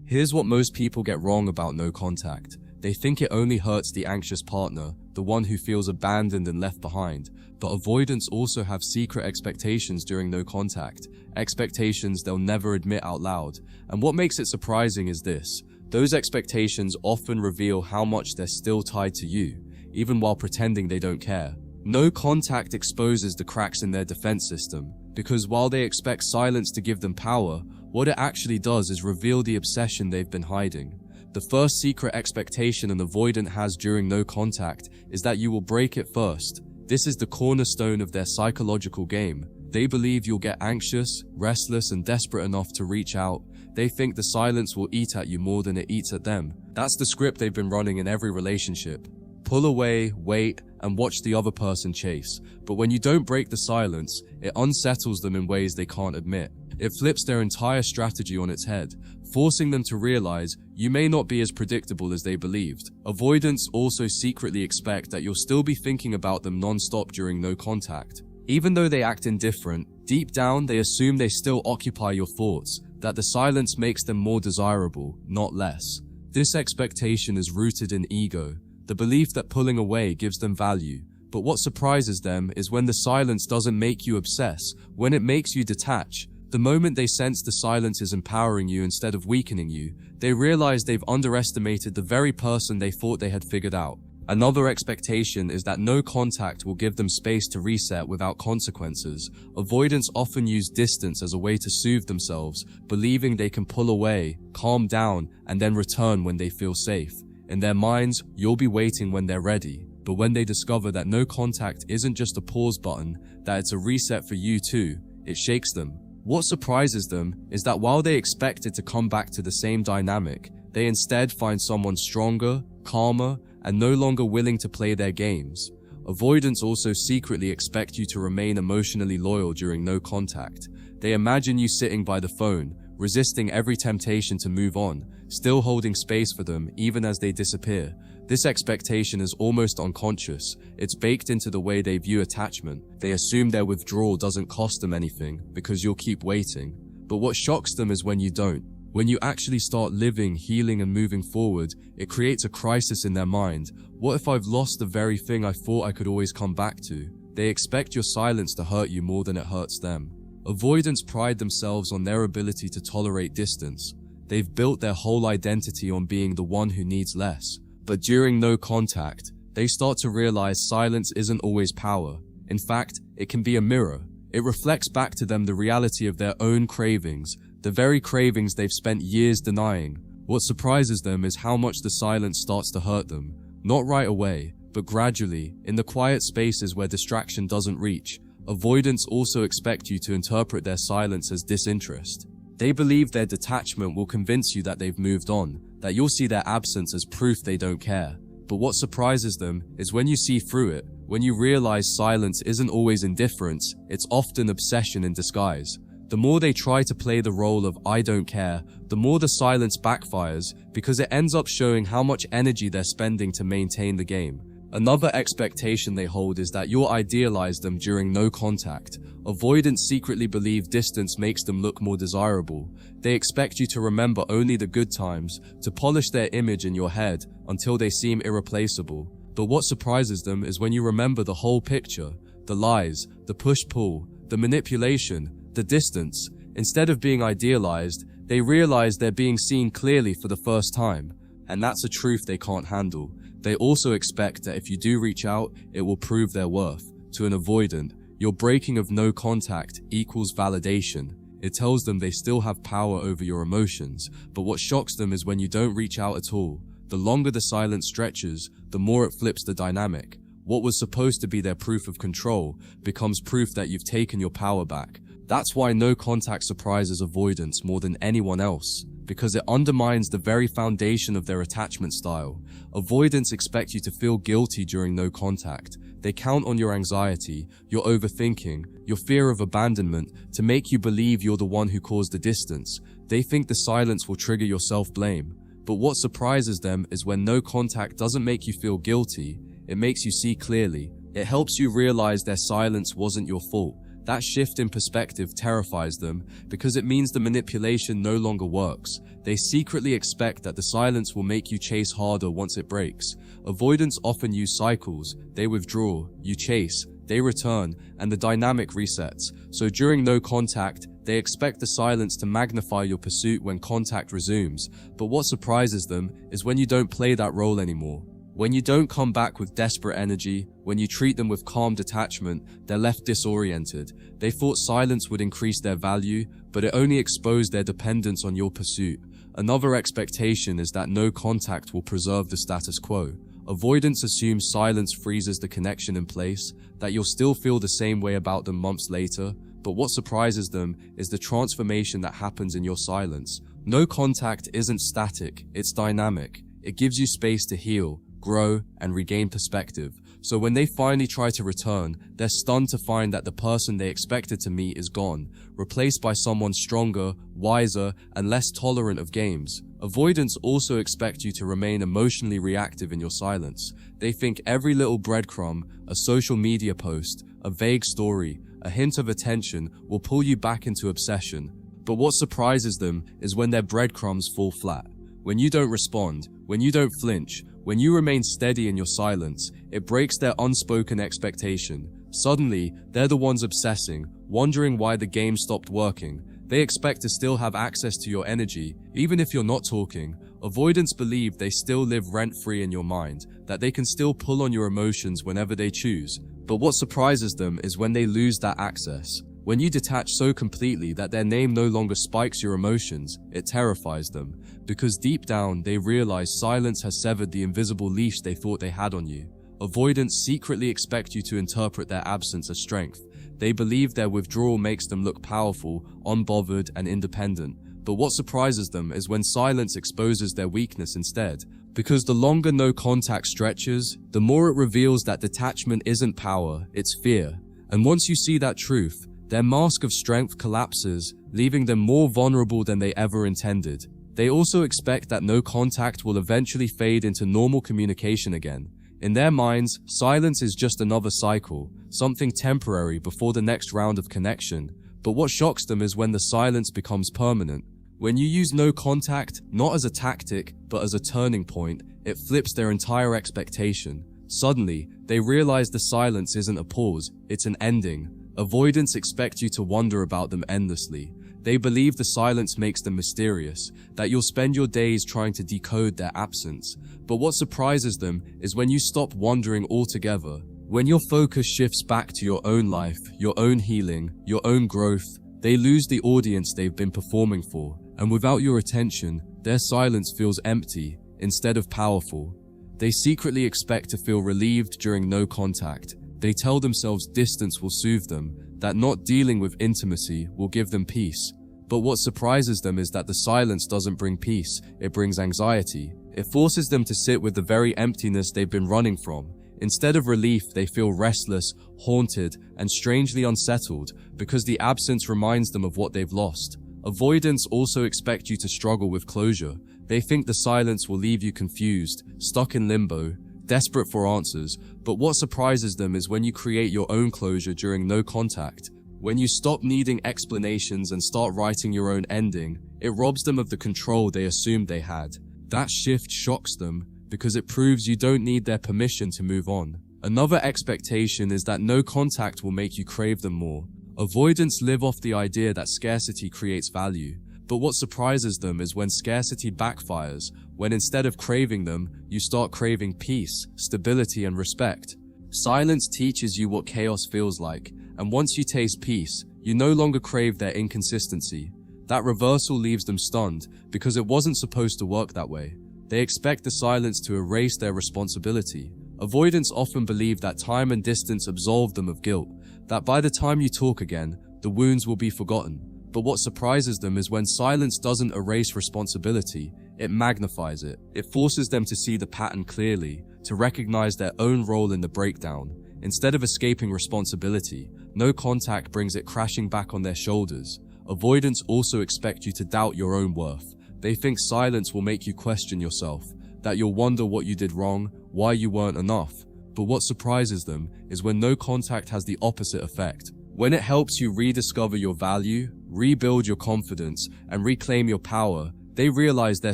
Here's what most people get wrong about no contact. They think it only hurts the anxious partner, the one who feels abandoned and left behind. But avoidants also have secret expectations during no contact, expectations they'll never admit out loud. And what makes it surprising is this: those expectations often reveal how much they're still tied to you, even while pretending they don't care. No contact exposes the cracks in their defense system, because while they expect silence to give them power, what it actually does is reveal the obsession they've been hiding. The first secret expectation an avoidant has during no contact is that you will break it first. This is the cornerstone of their psychological game. They believe you'll get anxious, restless, and desperate enough to reach out. They think the silence will eat at you more than it eats at them. That's the script they've been running in every relationship. Pull away, wait, and watch the other person chase. But when you don't break the silence, it unsettles them in ways they can't admit. It flips their entire strategy on its head, forcing them to realize you may not be as predictable as they believed. Avoidants also secretly expect that you'll still be thinking about them non-stop during no contact. Even though they act indifferent, deep down they assume they still occupy your thoughts, that the silence makes them more desirable, not less. This expectation is rooted in ego, the belief that pulling away gives them value. But what surprises them is when the silence doesn't make you obsess, when it makes you detach. The moment they sense the silence is empowering you instead of weakening you, they realize they've underestimated the very person they thought they had figured out. Another expectation is that no contact will give them space to reset without consequences. Avoidants often use distance as a way to soothe themselves, believing they can pull away, calm down, and then return when they feel safe. In their minds, you'll be waiting when they're ready. But when they discover that no contact isn't just a pause button, that it's a reset for you too, it shakes them. What surprises them is that while they expected to come back to the same dynamic, they instead find someone stronger, calmer, and no longer willing to play their games. Avoidants also secretly expect you to remain emotionally loyal during no contact. They imagine you sitting by the phone, resisting every temptation to move on, still holding space for them even as they disappear. This expectation is almost unconscious. It's baked into the way they view attachment. They assume their withdrawal doesn't cost them anything because you'll keep waiting. But what shocks them is when you don't. When you actually start living, healing, and moving forward, it creates a crisis in their mind. What if I've lost the very thing I thought I could always come back to? They expect your silence to hurt you more than it hurts them. Avoidants pride themselves on their ability to tolerate distance. They've built their whole identity on being the one who needs less. But during no contact, they start to realize silence isn't always power. In fact, it can be a mirror. It reflects back to them the reality of their own cravings, the very cravings they've spent years denying. What surprises them is how much the silence starts to hurt them. Not right away, but gradually, in the quiet spaces where distraction doesn't reach. Avoidants also expect you to interpret their silence as disinterest. They believe their detachment will convince you that they've moved on, that you'll see their absence as proof they don't care. But what surprises them is when you see through it, when you realize silence isn't always indifference, it's often obsession in disguise. The more they try to play the role of I don't care, the more the silence backfires, because it ends up showing how much energy they're spending to maintain the game. Another expectation they hold is that you'll idealize them during no contact. Avoidants secretly believe distance makes them look more desirable. They expect you to remember only the good times, to polish their image in your head until they seem irreplaceable. But what surprises them is when you remember the whole picture, the lies, the push-pull, the manipulation, the distance. Instead of being idealized, they realize they're being seen clearly for the first time. And that's a truth they can't handle. They also expect that if you do reach out, it will prove their worth. To an avoidant, your breaking of no contact equals validation. It tells them they still have power over your emotions. But what shocks them is when you don't reach out at all. The longer the silence stretches, the more it flips the dynamic. What was supposed to be their proof of control becomes proof that you've taken your power back. That's why no contact surprises avoidants more than anyone else, because it undermines the very foundation of their attachment style. Avoidants expect you to feel guilty during no contact. They count on your anxiety, your overthinking, your fear of abandonment to make you believe you're the one who caused the distance. They think the silence will trigger your self-blame. But what surprises them is when no contact doesn't make you feel guilty, it makes you see clearly. It helps you realize their silence wasn't your fault. That shift in perspective terrifies them because it means the manipulation no longer works. They secretly expect that the silence will make you chase harder once it breaks. Avoidants often use cycles. They withdraw, you chase, they return, and the dynamic resets. So during no contact, they expect the silence to magnify your pursuit when contact resumes. But what surprises them is when you don't play that role anymore. When you don't come back with desperate energy, when you treat them with calm detachment, they're left disoriented. They thought silence would increase their value, but it only exposed their dependence on your pursuit. Another expectation is that no contact will preserve the status quo. Avoidance assumes silence freezes the connection in place, that you'll still feel the same way about them months later. But what surprises them is the transformation that happens in your silence. No contact isn't static, it's dynamic. It gives you space to heal, grow, and regain perspective. So when they finally try to return, they're stunned to find that the person they expected to meet is gone, replaced by someone stronger, wiser, and less tolerant of games. Avoidants also expect you to remain emotionally reactive in your silence. They think every little breadcrumb, a social media post, a vague story, a hint of attention will pull you back into obsession. But what surprises them is when their breadcrumbs fall flat. When you don't respond, when you don't flinch, when you remain steady in your silence, it breaks their unspoken expectation. Suddenly, they're the ones obsessing, wondering why the game stopped working. They expect to still have access to your energy, even if you're not talking. Avoidants believe they still live rent-free in your mind, that they can still pull on your emotions whenever they choose. But what surprises them is when they lose that access. When you detach so completely that their name no longer spikes your emotions, it terrifies them. Because deep down, they realize silence has severed the invisible leash they thought they had on you. Avoidants secretly expect you to interpret their absence as strength. They believe their withdrawal makes them look powerful, unbothered, and independent. But what surprises them is when silence exposes their weakness instead. Because the longer no contact stretches, the more it reveals that detachment isn't power, it's fear. And once you see that truth, their mask of strength collapses, leaving them more vulnerable than they ever intended. They also expect that no contact will eventually fade into normal communication again. In their minds, silence is just another cycle, something temporary before the next round of connection. But what shocks them is when the silence becomes permanent. When you use no contact, not as a tactic, but as a turning point, it flips their entire expectation. Suddenly, they realize the silence isn't a pause, it's an ending. Avoidants expect you to wonder about them endlessly. They believe the silence makes them mysterious, that you'll spend your days trying to decode their absence. But what surprises them is when you stop wondering altogether. When your focus shifts back to your own life, your own healing, your own growth, they lose the audience they've been performing for. And without your attention, their silence feels empty instead of powerful. They secretly expect to feel relieved during no contact. They tell themselves distance will soothe them, that not dealing with intimacy will give them peace. But what surprises them is that the silence doesn't bring peace, it brings anxiety. It forces them to sit with the very emptiness they've been running from. Instead of relief, they feel restless, haunted, and strangely unsettled because the absence reminds them of what they've lost. Avoidants also expect you to struggle with closure. They think the silence will leave you confused, stuck in limbo, desperate for answers. But what surprises them is when you create your own closure during no contact. When you stop needing explanations and start writing your own ending, it robs them of the control they assumed they had. That shift shocks them because it proves you don't need their permission to move on. Another expectation is that no contact will make you crave them more. Avoidants live off the idea that scarcity creates value. But what surprises them is when scarcity backfires, when instead of craving them, you start craving peace, stability, and respect. Silence teaches you what chaos feels like, and once you taste peace, you no longer crave their inconsistency. That reversal leaves them stunned, because it wasn't supposed to work that way. They expect the silence to erase their responsibility. Avoidants often believe that time and distance absolve them of guilt, that by the time you talk again, the wounds will be forgotten. But what surprises them is when silence doesn't erase responsibility, it magnifies it. It forces them to see the pattern clearly, to recognize their own role in the breakdown. Instead of escaping responsibility, no contact brings it crashing back on their shoulders. Avoidants also expect you to doubt your own worth. They think silence will make you question yourself, that you'll wonder what you did wrong, why you weren't enough. But what surprises them is when no contact has the opposite effect. When it helps you rediscover your value, rebuild your confidence, and reclaim your power, they realize their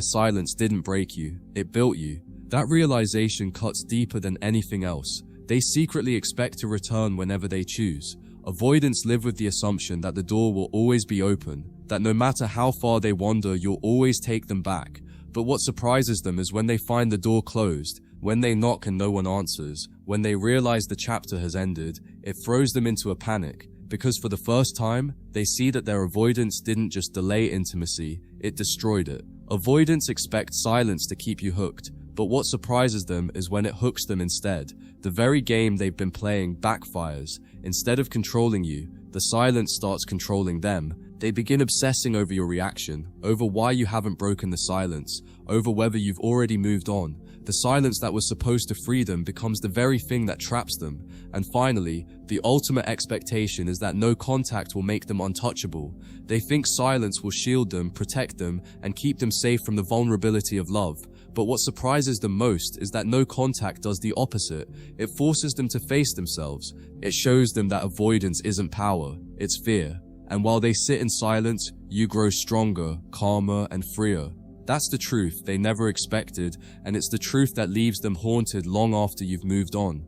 silence didn't break you, it built you. That realization cuts deeper than anything else. They secretly expect to return whenever they choose. Avoidants live with the assumption that the door will always be open, that no matter how far they wander, you'll always take them back. But what surprises them is when they find the door closed, when they knock and no one answers, when they realize the chapter has ended, it throws them into a panic. Because for the first time, they see that their avoidance didn't just delay intimacy, it destroyed it. Avoidants expect silence to keep you hooked, but what surprises them is when it hooks them instead. The very game they've been playing backfires. Instead of controlling you, the silence starts controlling them. They begin obsessing over your reaction, over why you haven't broken the silence, over whether you've already moved on. The silence that was supposed to free them becomes the very thing that traps them. And finally, the ultimate expectation is that no contact will make them untouchable. They think silence will shield them, protect them, and keep them safe from the vulnerability of love. But what surprises them most is that no contact does the opposite. It forces them to face themselves. It shows them that avoidance isn't power, it's fear. And while they sit in silence, you grow stronger, calmer, and freer. That's the truth they never expected, and it's the truth that leaves them haunted long after you've moved on.